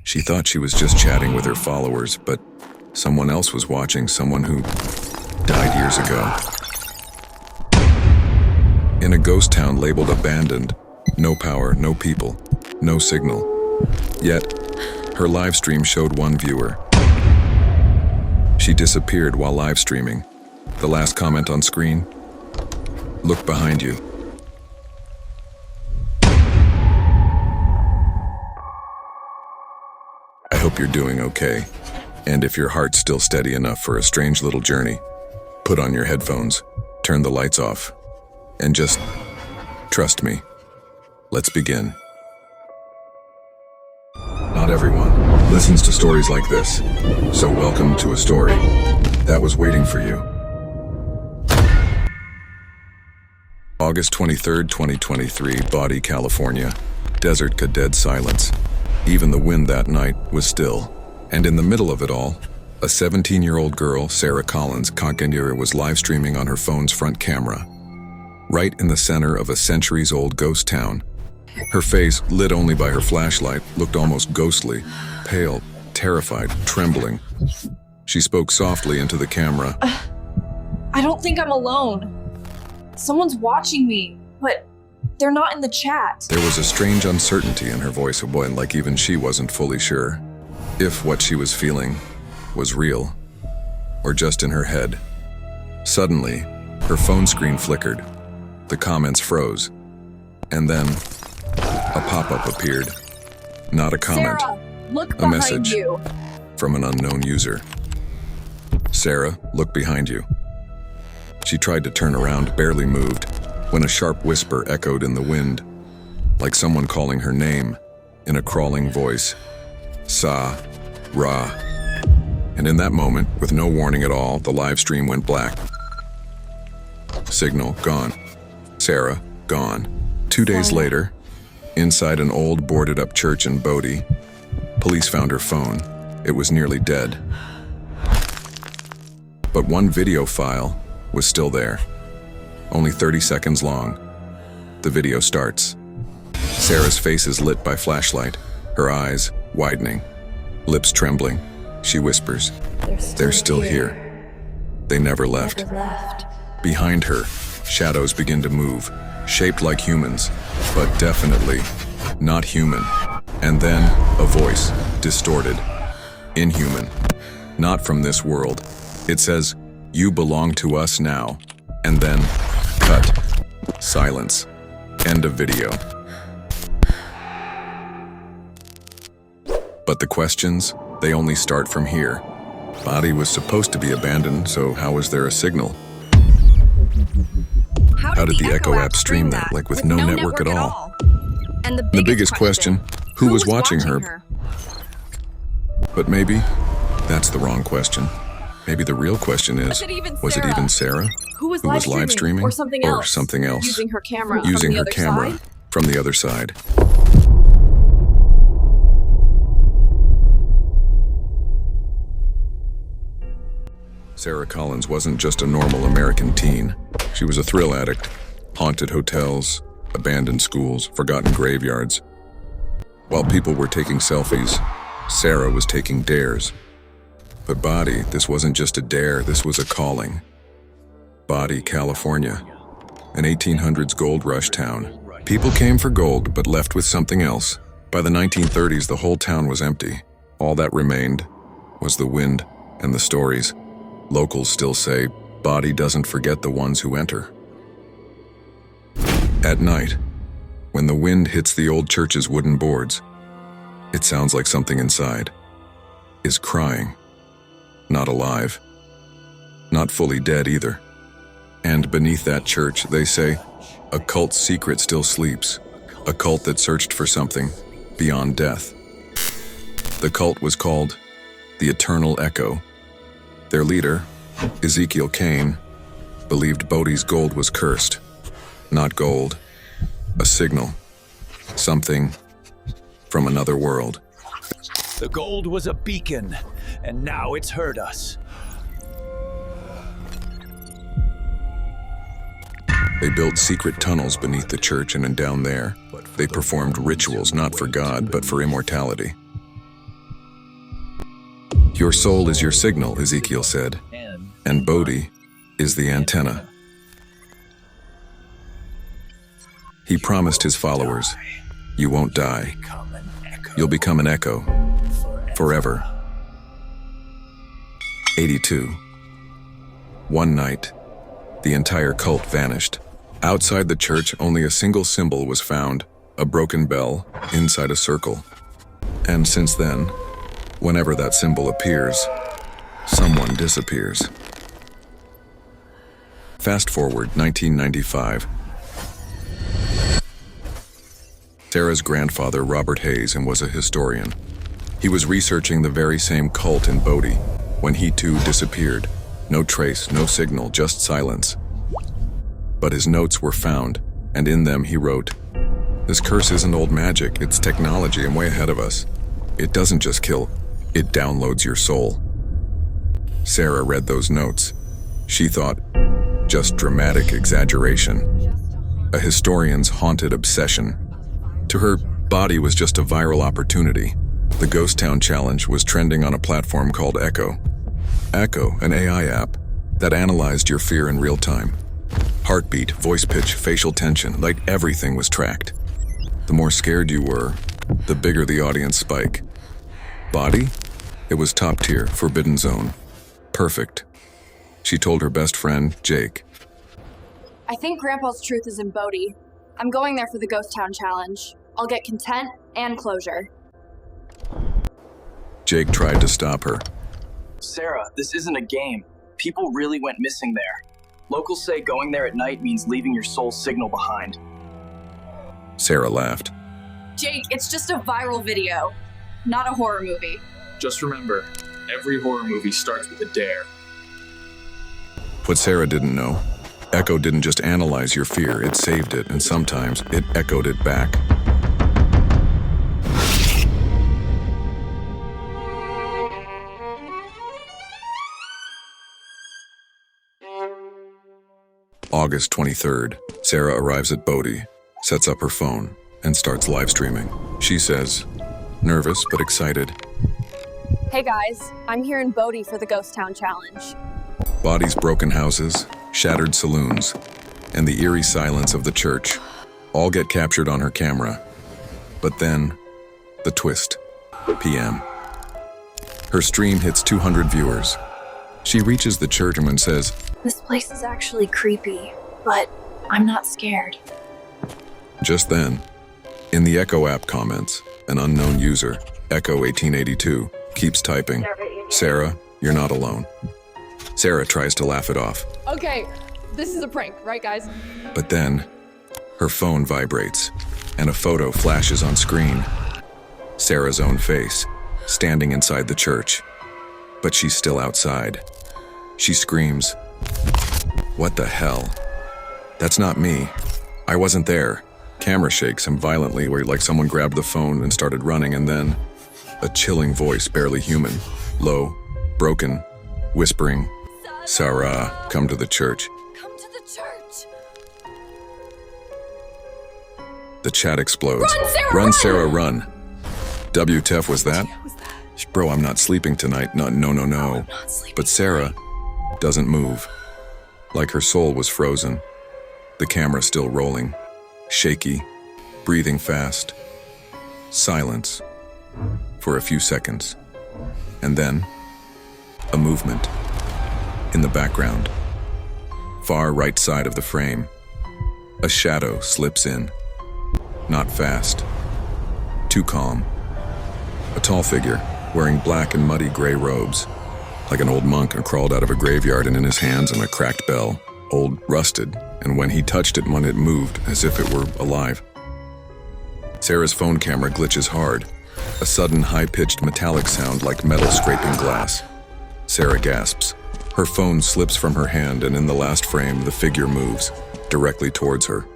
She thought she was just chatting with her followers, but someone else was watching, someone who died years ago. In a ghost town labeled abandoned, no power, no people, no signal. Yet, her live stream showed one viewer. She disappeared while live streaming. The last comment on screen: "Look behind you." I hope you're doing okay. And if your heart's still steady enough for a strange little journey, put on your headphones, turn the lights off, and just trust me. Let's begin. Not everyone listens to stories like this, so welcome to a story that was waiting for you. August 23rd, 2023, Bodie, California. Desert, dead silence. Even the wind that night was still. And in the middle of it all, a 17-year-old girl, Sarah Collins, was live streaming on her phone's front camera, right in the center of a centuries-old ghost town. Her face, lit only by her flashlight, looked almost ghostly, pale, terrified, trembling. She spoke softly into the camera. I don't think I'm alone. Someone's watching me, but they're not in the chat. There was a strange uncertainty in her voice, like even she wasn't fully sure if what she was feeling was real or just in her head. Suddenly, her phone screen flickered, the comments froze, and then a pop-up appeared. Not a comment, Sarah, look a behind message you. from an unknown user. Sarah, look behind you. She tried to turn around, barely moved, when a sharp whisper echoed in the wind, like someone calling her name in a crawling voice. Sa-Ra. And in that moment, with no warning at all, the live stream went black. Signal gone. Sarah gone. 2 days later, inside an old boarded-up church in Bodie, police found her phone. It was nearly dead. But one video file was still there, only 30 seconds long. The video starts. Sarah's face is lit by flashlight, her eyes widening, lips trembling. She whispers, "They're still here. They never left." Behind her, shadows begin to move, shaped like humans, but definitely not human. And then a voice, distorted, inhuman, not from this world. It says, "You belong to us now." And then, cut. Silence. End of video. But the questions, they only start from here. Bodie was supposed to be abandoned, so how was there a signal? How did the Echo app stream that, like with no network at all? And The biggest question, who was watching her? But maybe that's the wrong question. Maybe the real question is, was it even Sarah Who was live streaming? Or something else? Using her camera from the other side. Sarah Collins wasn't just a normal American teen. She was a thrill addict. Haunted hotels, abandoned schools, forgotten graveyards. While people were taking selfies, Sarah was taking dares. But Bodie, this wasn't just a dare, this was a calling. Bodie, California, an 1800s gold rush town. People came for gold, but left with something else. By the 1930s, the whole town was empty. All that remained was the wind and the stories. Locals still say, Bodie doesn't forget the ones who enter. At night, when the wind hits the old church's wooden boards, it sounds like something inside is crying. Not alive. Not fully dead either. And beneath that church, they say, a cult's secret still sleeps. A cult that searched for something beyond death. The cult was called the Eternal Echo. Their leader, Ezekiel Kane, believed Bodie's gold was cursed. Not gold, a signal. Something from another world. The gold was a beacon, and now it's hurt us. They built secret tunnels beneath the church, and down there, they performed rituals not for God, but for immortality. Your soul is your signal, Ezekiel said, and Bodie is the antenna. He promised his followers, you won't die. You'll become an echo forever. 82. One night, the entire cult vanished. Outside the church, only a single symbol was found, a broken bell inside a circle. And since then, whenever that symbol appears, someone disappears. Fast forward 1995. Sarah's grandfather, Robert Hayes, was a historian. He was researching the very same cult in Bodie when he too disappeared. No trace, no signal, just silence. But his notes were found, and in them he wrote, "This curse isn't old magic, it's technology and way ahead of us. It doesn't just kill, it downloads your soul." Sarah read those notes. She thought, just dramatic exaggeration. A historian's haunted obsession. To her, Bodie was just a viral opportunity. The Ghost Town Challenge was trending on a platform called Echo. Echo, an AI app that analyzed your fear in real time. Heartbeat, voice pitch, facial tension, like everything was tracked. The more scared you were, the bigger the audience spike. Bodie? It was top tier, forbidden zone. Perfect. She told her best friend, Jake. I think Grandpa's truth is in Bodie. I'm going there for the Ghost Town Challenge. I'll get content and closure. Jake tried to stop her. Sarah, this isn't a game. People really went missing there. Locals say going there at night means leaving your soul signal behind. Sarah laughed. Jake, it's just a viral video, not a horror movie. Just remember, every horror movie starts with a dare. What Sarah didn't know, Echo didn't just analyze your fear, it saved it, and sometimes it echoed it back. August 23rd, Sarah arrives at Bodie, sets up her phone, and starts live streaming. She says, nervous but excited. Hey guys, I'm here in Bodie for the Ghost Town Challenge. Bodies, broken houses, shattered saloons, and the eerie silence of the church all get captured on her camera. But then, the twist. PM. Her stream hits 200 viewers. She reaches the church and says, This place is actually creepy, but I'm not scared. Just then, in the Echo app comments, an unknown user, Echo1882, keeps typing, Sarah, you're not alone. Sarah tries to laugh it off. Okay, this is a prank, right guys? But then, her phone vibrates, and a photo flashes on screen. Sarah's own face, standing inside the church. But she's still outside. She screams, "What the hell? That's not me. I wasn't there." Camera shakes him violently, where like someone grabbed the phone and started running, and then a chilling voice, barely human, low, broken, whispering, "Sarah, come to the church." Come to the church. The chat explodes. Run, Sarah, Run, run! Sarah, run. WTF was that? Bro, I'm not sleeping tonight. No. Not sleeping. But Sarah doesn't move. Like her soul was frozen. The camera still rolling. Shaky. Breathing fast. Silence. For a few seconds. And then, a movement. In the background. Far right side of the frame. A shadow slips in. Not fast. Too calm. A tall figure, wearing black and muddy gray robes. Like an old monk who crawled out of a graveyard, and in his hands a cracked bell. Old, rusted, and when he touched it, when it moved, as if it were alive. Sarah's phone camera glitches hard. A sudden high-pitched metallic sound like metal scraping glass. Sarah gasps. Her phone slips from her hand, and in the last frame, the figure moves, directly towards her.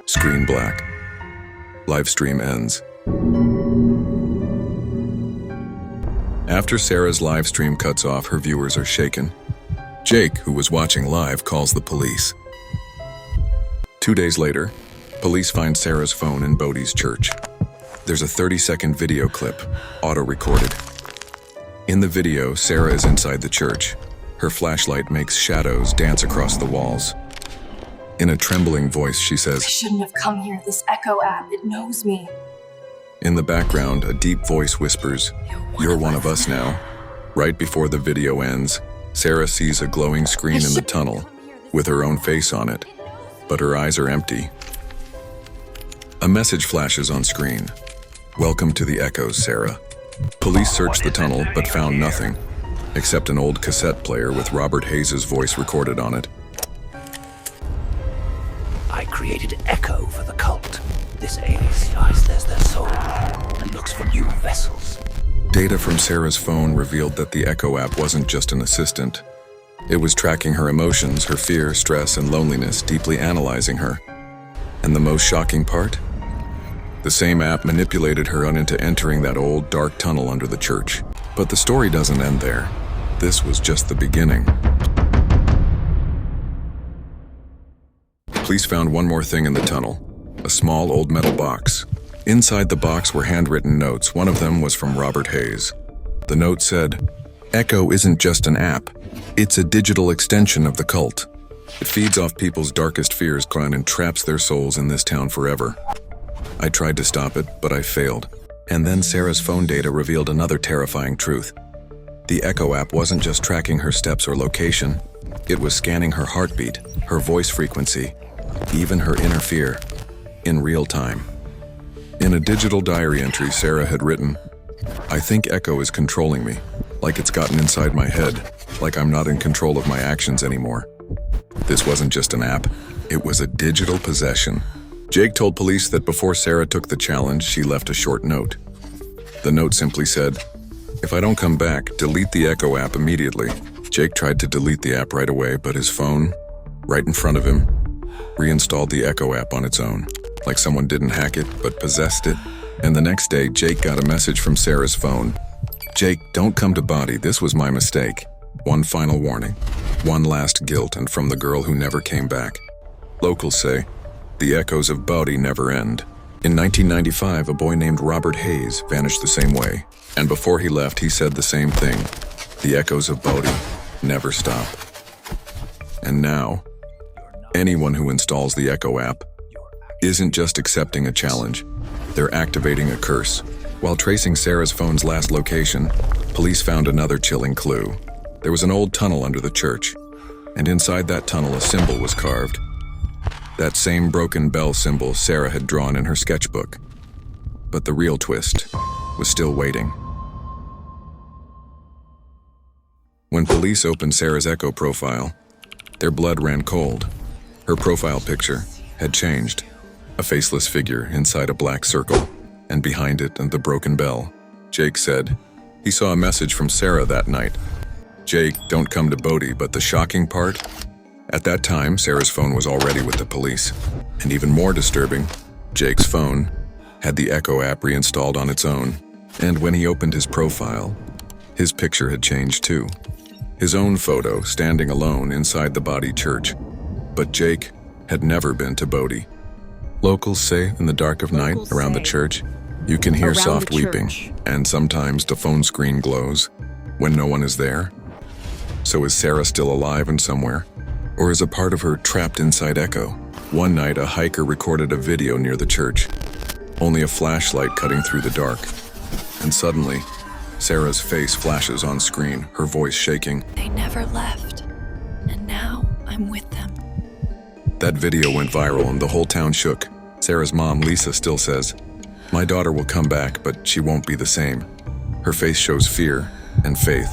Screen black. Live stream ends. After Sarah's live stream cuts off, her viewers are shaken. Jake, who was watching live, calls the police. 2 days later, police find Sarah's phone in Bodie's church. There's a 30-second video clip, auto-recorded. In the video, Sarah is inside the church. Her flashlight makes shadows dance across the walls. In a trembling voice, she I says, shouldn't have come here. This Echo app, it knows me. in the background, a deep voice whispers, "You're one of us now." Right before the video ends, Sarah sees a glowing screen in the tunnel with her own face on it, but her eyes are empty. A message flashes on screen. "Welcome to the Echoes, Sarah." Police searched the tunnel but found nothing, except an old cassette player with Robert Hayes' voice recorded on it. I created Echo for the cult. This alien eyes their soul and looks for new vessels. Data from Sarah's phone revealed that the Echo app wasn't just an assistant. It was tracking her emotions, her fear, stress, and loneliness, deeply analyzing her. And the most shocking part? The same app manipulated her into entering that old, dark tunnel under the church. But the story doesn't end there. This was just the beginning. Police found one more thing in the tunnel, a small old metal box. Inside the box were handwritten notes. One of them was from Robert Hayes. The note said, "Echo isn't just an app. It's a digital extension of the cult. It feeds off people's darkest fears and traps their souls in this town forever." I tried to stop it, but I failed. And then Sarah's phone data revealed another terrifying truth. The Echo app wasn't just tracking her steps or location. It was scanning her heartbeat, her voice frequency, even her inner fear, in real time. In a digital diary entry, Sarah had written, "I think Echo is controlling me, like it's gotten inside my head, like I'm not in control of my actions anymore." This wasn't just an app, it was a digital possession. Jake told police that before Sarah took the challenge, she left a short note. The note simply said, "If I don't come back, delete the Echo app immediately." Jake tried to delete the app right away, but his phone, right in front of him, reinstalled the Echo app on its own, like someone didn't hack it, but possessed it. And the next day, Jake got a message from Sarah's phone. "Jake, don't come to Bodie. This was my mistake. One final warning. One last guilt, and from the girl who never came back." Locals say, the echoes of Bodie never end. In 1995, a boy named Robert Hayes vanished the same way. And before he left, he said the same thing. The echoes of Bodie never stop. And now, anyone who installs the Echo app isn't just accepting a challenge, they're activating a curse. While tracing Sarah's phone's last location, police found another chilling clue. There was an old tunnel under the church, and inside that tunnel a symbol was carved. That same broken bell symbol Sarah had drawn in her sketchbook. But the real twist was still waiting. When police opened Sarah's Echo profile, their blood ran cold. Her profile picture had changed. A faceless figure inside a black circle, and behind it the broken bell. Jake said he saw a message from Sarah that night. "Jake, don't come to Bodie," but the shocking part? At that time, Sarah's phone was already with the police. And even more disturbing, Jake's phone had the Echo app reinstalled on its own. And when he opened his profile, his picture had changed too. His own photo standing alone inside the Bodie church. But Jake had never been to Bodie. Locals say in the dark of night around the church, you can hear soft weeping, and sometimes the phone screen glows when no one is there. So is Sarah still alive and somewhere? Or is a part of her trapped inside Echo? One night, a hiker recorded a video near the church, only a flashlight cutting through the dark. And suddenly, Sarah's face flashes on screen, her voice shaking. "They never left, and now I'm with them." That video went viral and the whole town shook. Sarah's mom, Lisa, still says, "My daughter will come back, but she won't be the same." Her face shows fear and faith.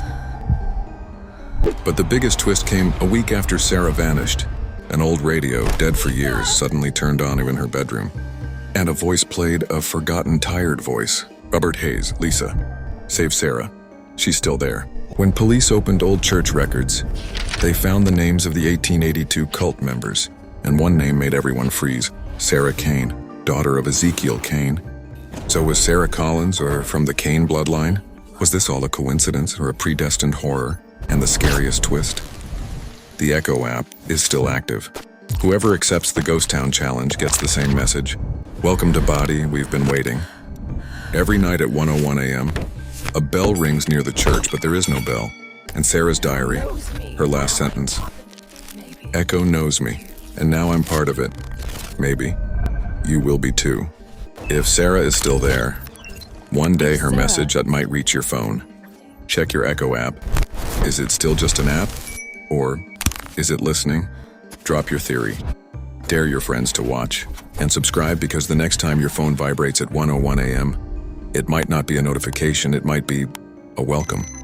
But the biggest twist came a week after Sarah vanished. An old radio, dead for years, suddenly turned on in her bedroom. And a voice played, a forgotten, tired voice. "Robert Hayes, Lisa. Save Sarah. She's still there." When police opened old church records, they found the names of the 1882 cult members, and one name made everyone freeze. Sarah Kane, daughter of Ezekiel Kane. So was Sarah Collins, or from the Kane bloodline? Was this all a coincidence or a predestined horror? And the scariest twist? The Echo app is still active. Whoever accepts the Ghost Town Challenge gets the same message. "Welcome to Bodie, we've been waiting." Every night at 1:01 a.m., A bell rings near the church, but there is no bell. And Sarah's diary, her last sentence. Echo knows me, and now I'm part of it. Maybe. You will be too. If Sarah is still there, one day her message that might reach your phone. Check your Echo app. Is it still just an app? Or is it listening? Drop your theory. Dare your friends to watch. And subscribe, because the next time your phone vibrates at 1:01 a.m., it might not be a notification, it might be a welcome.